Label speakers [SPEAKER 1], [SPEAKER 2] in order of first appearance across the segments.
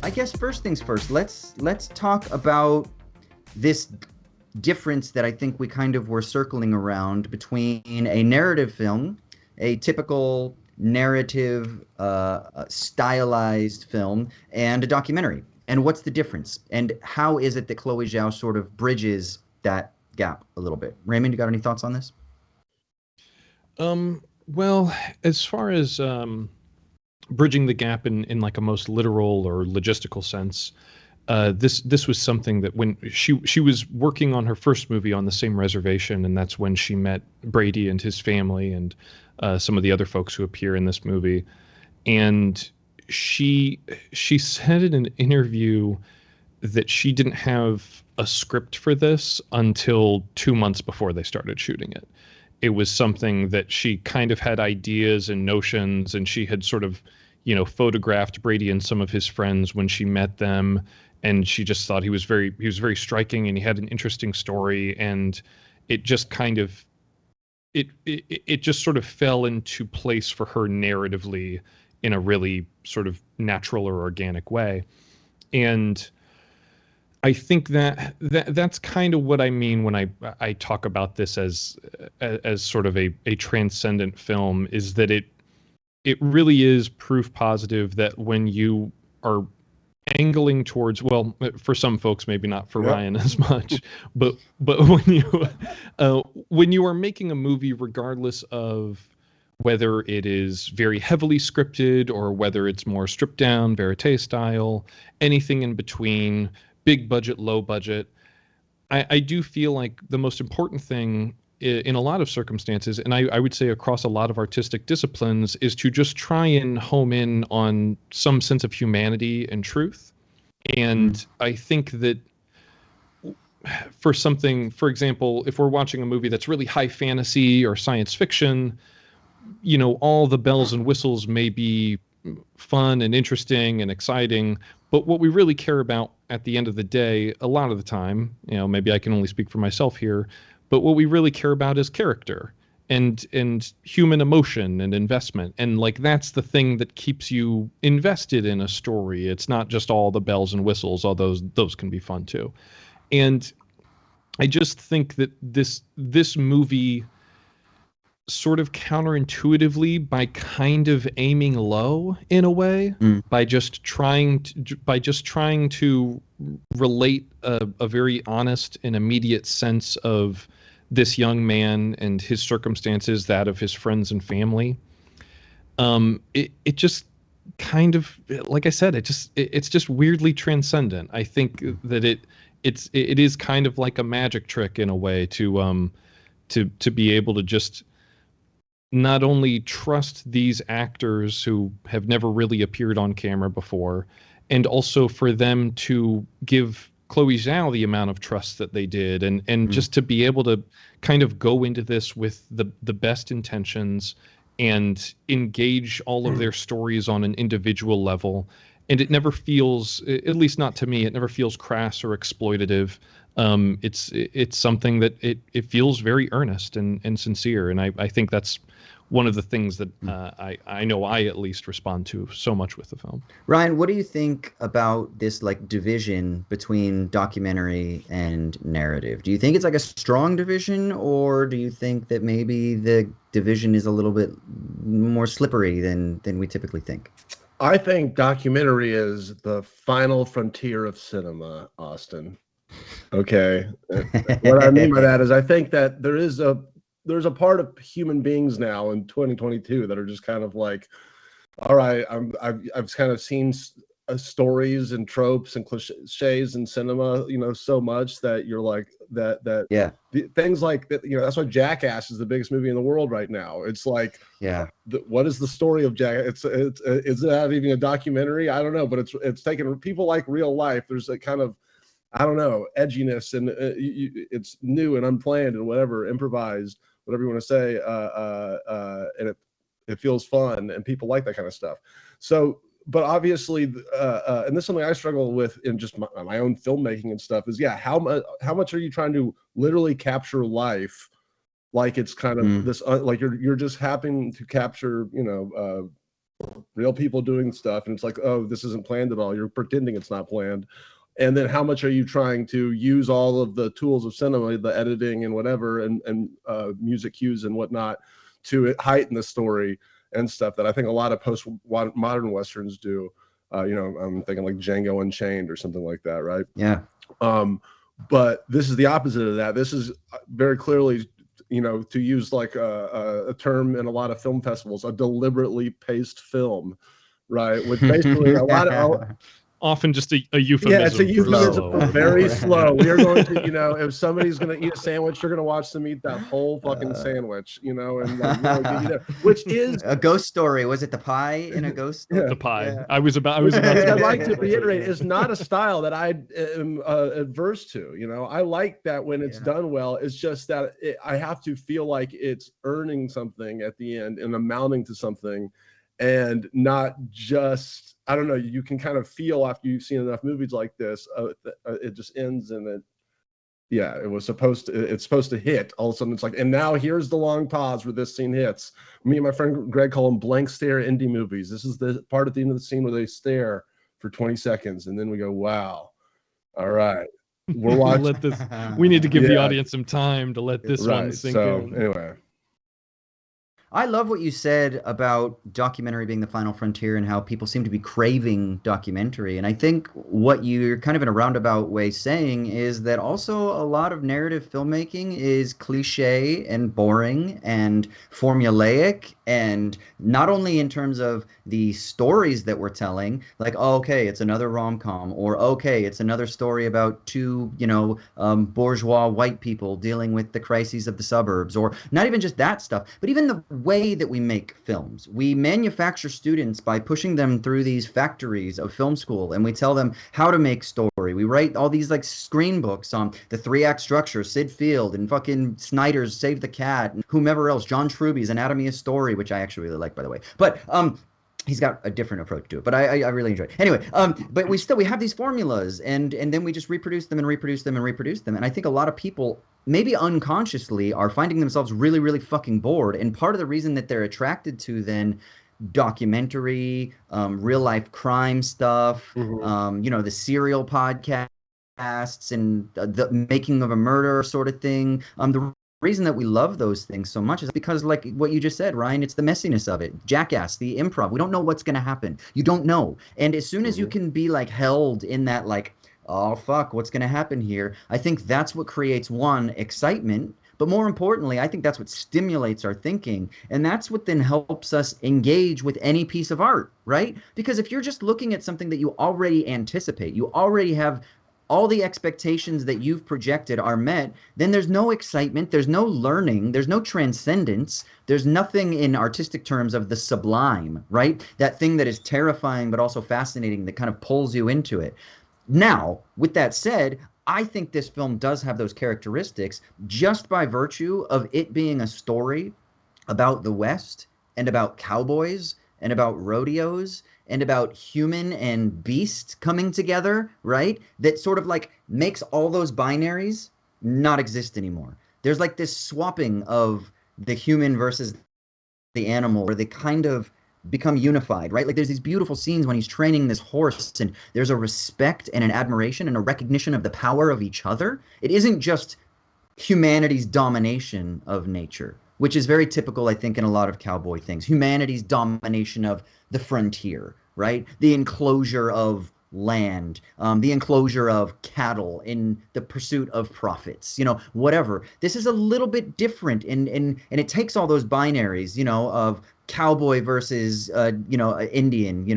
[SPEAKER 1] I guess first things first, let's talk about this difference that I think we kind of were circling around between a narrative film, a typical narrative, stylized film, and a documentary. And what's the difference? And how is it that Chloé Zhao sort of bridges that gap a little bit? Raymond, you got any thoughts on this?
[SPEAKER 2] Well, as far as bridging the gap in like a most literal or logistical sense, this was something that when she was working on her first movie on the same reservation, and that's when she met Brady and his family and some of the other folks who appear in this movie. And she said in an interview that she didn't have a script for this until 2 months before they started shooting it. It was something that she kind of had ideas and notions, and she had sort of, photographed Brady and some of his friends when she met them, and she just thought he was very striking, and he had an interesting story, and it just kind of it just sort of fell into place for her narratively in a really sort of natural or organic way. And I think that's kind of what I mean when I talk about this as sort of a transcendent film, is that it really is proof positive that when you are angling towards, well, for some folks, maybe not for Ryan as much, but when you are making a movie, regardless of whether it is very heavily scripted or whether it's more stripped down, verite style, anything in between, big budget, low budget, I do feel like the most important thing in a lot of circumstances, and I would say across a lot of artistic disciplines, is to just try and home in on some sense of humanity and truth. And I think that for example, if we're watching a movie that's really high fantasy or science fiction, all the bells and whistles may be fun and interesting and exciting, but what we really care about at the end of the day, a lot of the time, maybe I can only speak for myself here, but what we really care about is character and human emotion and investment. And like, that's the thing that keeps you invested in a story. It's not just all the bells and whistles, although those can be fun too. And I just think that this movie sort of counterintuitively, by kind of aiming low in a way, by just trying to relate a very honest and immediate sense of this young man and his circumstances, that of his friends and family. It just kind of, like I said, it's just weirdly transcendent. I think that it is kind of like a magic trick in a way to be able to just not only trust these actors who have never really appeared on camera before, and also for them to give Chloé Zhao the amount of trust that they did, and just to be able to kind of go into this with the best intentions and engage all of their stories on an individual level. And it never feels, at least not to me, it never feels crass or exploitative. It's something that it feels very earnest and sincere. And I think that's one of the things that I know I at least respond to so much with the film.
[SPEAKER 1] Ryan, what do you think about this like division between documentary and narrative? Do you think it's like a strong division, or do you think that maybe the division is a little bit more slippery than we typically think?
[SPEAKER 3] I think documentary is the final frontier of cinema, Austin. Okay. What I mean by that is I think that there's a part of human beings now in 2022 that are just kind of like, all right, I've kind of seen stories and tropes and cliches in cinema, so much that you're like things like that, that's why Jackass is the biggest movie in the world right now. It's like, what is the story of Jackass? Is that even a documentary? I don't know, but it's taken people like real life. There's a kind of, I don't know, edginess, and it's new and unplanned and whatever, improvised, whatever you want to say, and it feels fun, and people like that kind of stuff. So, but obviously, and this is something I struggle with in just my own filmmaking and stuff, is how much are you trying to literally capture life, like it's kind of this like you're just happening to capture real people doing stuff, and it's like, oh, this isn't planned at all. You're pretending it's not planned. And then how much are you trying to use all of the tools of cinema, the editing and whatever, and music cues and whatnot, to heighten the story and stuff that I think a lot of post-modern Westerns do. I'm thinking like Django Unchained or something like that, right?
[SPEAKER 1] Yeah.
[SPEAKER 3] But this is the opposite of that. This is very clearly, to use like a term in a lot of film festivals, a deliberately paced film, right? With basically a lot of...
[SPEAKER 2] Often just a euphemism.
[SPEAKER 3] Yeah, it's a euphemism.
[SPEAKER 2] Slow.
[SPEAKER 3] Very slow. We are going to, if somebody's going to eat a sandwich, you're going to watch them eat that whole fucking sandwich, and like, really get you there. Which is
[SPEAKER 1] a Ghost Story. Was it the pie in a Ghost Story?
[SPEAKER 2] The pie.
[SPEAKER 1] Yeah.
[SPEAKER 2] I was about.
[SPEAKER 3] I'd like to reiterate, it's not a style that I am adverse to. I like that when it's done well. It's just that I have to feel like it's earning something at the end and amounting to something, and not just. I don't know. You can kind of feel after you've seen enough movies like this, it just ends and it's supposed to hit. All of a sudden it's like, and now here's the long pause where this scene hits. Me and my friend Greg call them blank stare indie movies. This is the part at the end of the scene where they stare for 20 seconds and then we go, wow, all right, we're watching.
[SPEAKER 2] We need to give the audience some time to let this one sink in.
[SPEAKER 3] Anyway.
[SPEAKER 1] I love what you said about documentary being the final frontier and how people seem to be craving documentary. And I think what you're kind of in a roundabout way saying is that also a lot of narrative filmmaking is cliche and boring and formulaic, and not only in terms of the stories that we're telling, like, oh, okay, it's another rom-com, or okay, it's another story about two, bourgeois white people dealing with the crises of the suburbs, or not even just that stuff, but even the way that we make films. We manufacture students by pushing them through these factories of film school, and we tell them how to make story. We write all these like screen books on the 3-act structure, Sid Field and fucking Snyder's Save the Cat, and whomever else, John Truby's Anatomy of Story, which I actually really like, by the way. But he's got a different approach to it, but I really enjoy it. Anyway, but we have these formulas, and then we just reproduce them and reproduce them and reproduce them. And I think a lot of people, maybe unconsciously, are finding themselves really, really fucking bored. And part of the reason that they're attracted to then documentary, real life crime stuff, the serial podcasts and the making of a murder sort of thing. The reason that we love those things so much is because, like what you just said, Ryan, it's the messiness of it. Jackass, the improv. We don't know what's going to happen. You don't know. And as soon as you can be like held in that, like, oh, fuck, what's going to happen here? I think that's what creates, one, excitement. But more importantly, I think that's what stimulates our thinking. And that's what then helps us engage with any piece of art, right? Because if you're just looking at something that you already anticipate, you already have all the expectations that you've projected are met, then there's no excitement, there's no learning, there's no transcendence, there's nothing in artistic terms of the sublime, right? That thing that is terrifying but also fascinating that kind of pulls you into it. Now, with that said, I think this film does have those characteristics just by virtue of it being a story about the West and about cowboys and about rodeos and about human and beast coming together, right? That sort of like makes all those binaries not exist anymore. There's like this swapping of the human versus the animal where they kind of become unified, right? Like there's these beautiful scenes when he's training this horse and there's a respect and an admiration and a recognition of the power of each other. It isn't just humanity's domination of nature, which is very typical, I think, in a lot of cowboy things. Humanity's domination of the frontier, right? The enclosure of land, the enclosure of cattle in the pursuit of profits, whatever. This is a little bit different, and it takes all those binaries, of cowboy versus, Indian,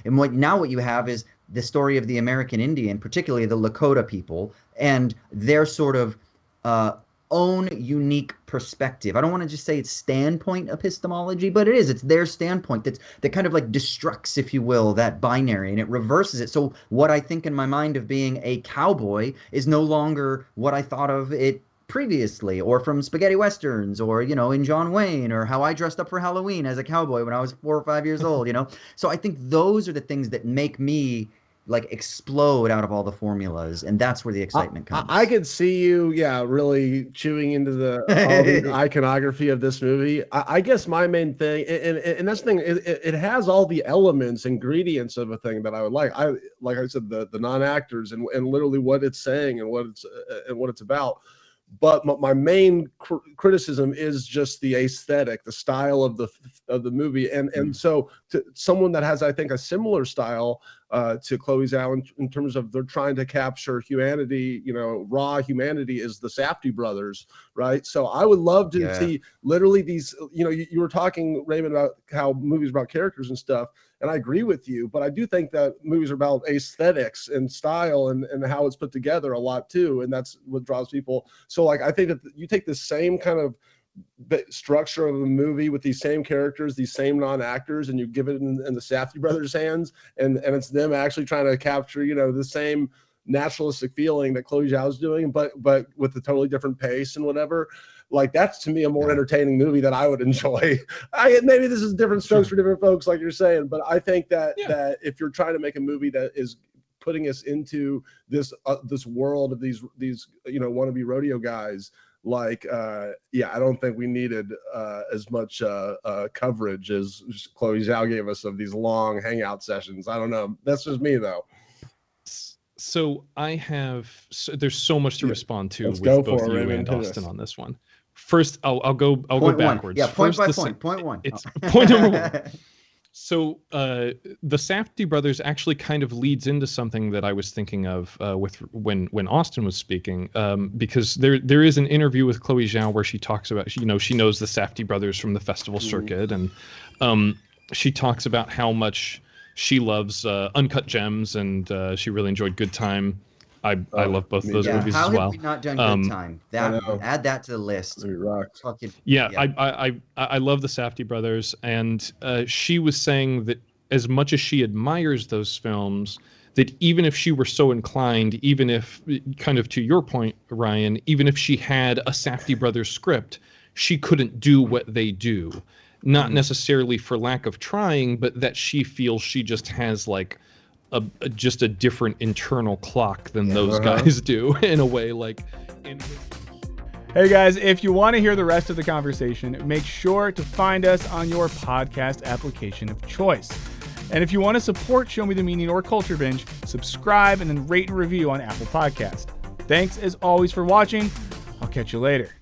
[SPEAKER 1] and what you have is the story of the American Indian, particularly the Lakota people, and their sort of own unique perspective. I don't want to just say it's standpoint epistemology, but it is. It's their standpoint that kind of like destructs, if you will, that binary, and it reverses it. So what I think in my mind of being a cowboy is no longer what I thought of it previously, or from spaghetti westerns, or in John Wayne, or how I dressed up for Halloween as a cowboy when I was 4 or 5 years old. So I think those are the things that make me like explode out of all the formulas, and that's where the excitement comes.
[SPEAKER 3] I could see you, really chewing into all the iconography of this movie. I guess my main thing, and that's the thing, it has all the elements, ingredients of a thing that I would like. Like I said, the non-actors and literally what it's saying and what it's about. But my main criticism is just the aesthetic, the style of the movie, and so to someone that has, I think, a similar style to Chloé Zhao in terms of they're trying to capture humanity, raw humanity, is the Safdie brothers, right? So I would love to see literally these. You were talking, Raymond, about how movies about characters and stuff. And I agree with you, but I do think that movies are about aesthetics and style and how it's put together a lot too, and that's what draws people. So like I think that you take the same kind of structure of a movie with these same characters, these same non-actors, and you give it in the Safdie brothers' hands, and it's them actually trying to capture the same naturalistic feeling that Chloé Zhao is doing, but with a totally different pace and whatever. Like that's to me a more entertaining movie that I would enjoy. Maybe this is different strokes for different folks, like you're saying, but I think that if you're trying to make a movie that is putting us into this world of these wannabe rodeo guys, like I don't think we needed as much coverage as Chloé Zhao gave us of these long hangout sessions. I don't know. That's just me though.
[SPEAKER 2] So there's so much to respond to with both you and Austin on this one. First, I'll go backwards.
[SPEAKER 1] Yeah, point
[SPEAKER 2] First,
[SPEAKER 1] by point. Point one.
[SPEAKER 2] It's point number one. So the Safdie brothers actually kind of leads into something that I was thinking of with when Austin was speaking, because there is an interview with Chloé Zhao where she talks about she knows the Safdie brothers from the festival circuit, and she talks about how much she loves Uncut Gems, and she really enjoyed Good Time. I love both of those movies as well.
[SPEAKER 1] How have we not done Good Time? Add that to the list.
[SPEAKER 2] I love the Safdie brothers, and she was saying that as much as she admires those films, that even if she were so inclined, even if, kind of to your point, Ryan, even if she had a Safdie brothers script, she couldn't do what they do. Not necessarily for lack of trying, but that she feels she just has like just a different internal clock than those guys do in a way.
[SPEAKER 4] Hey guys, if you want to hear the rest of the conversation, make sure to find us on your podcast application of choice. And if you want to support Show Me the Meaning or Culture Binge, subscribe and then rate and review on Apple Podcasts. Thanks as always for watching. I'll catch you later.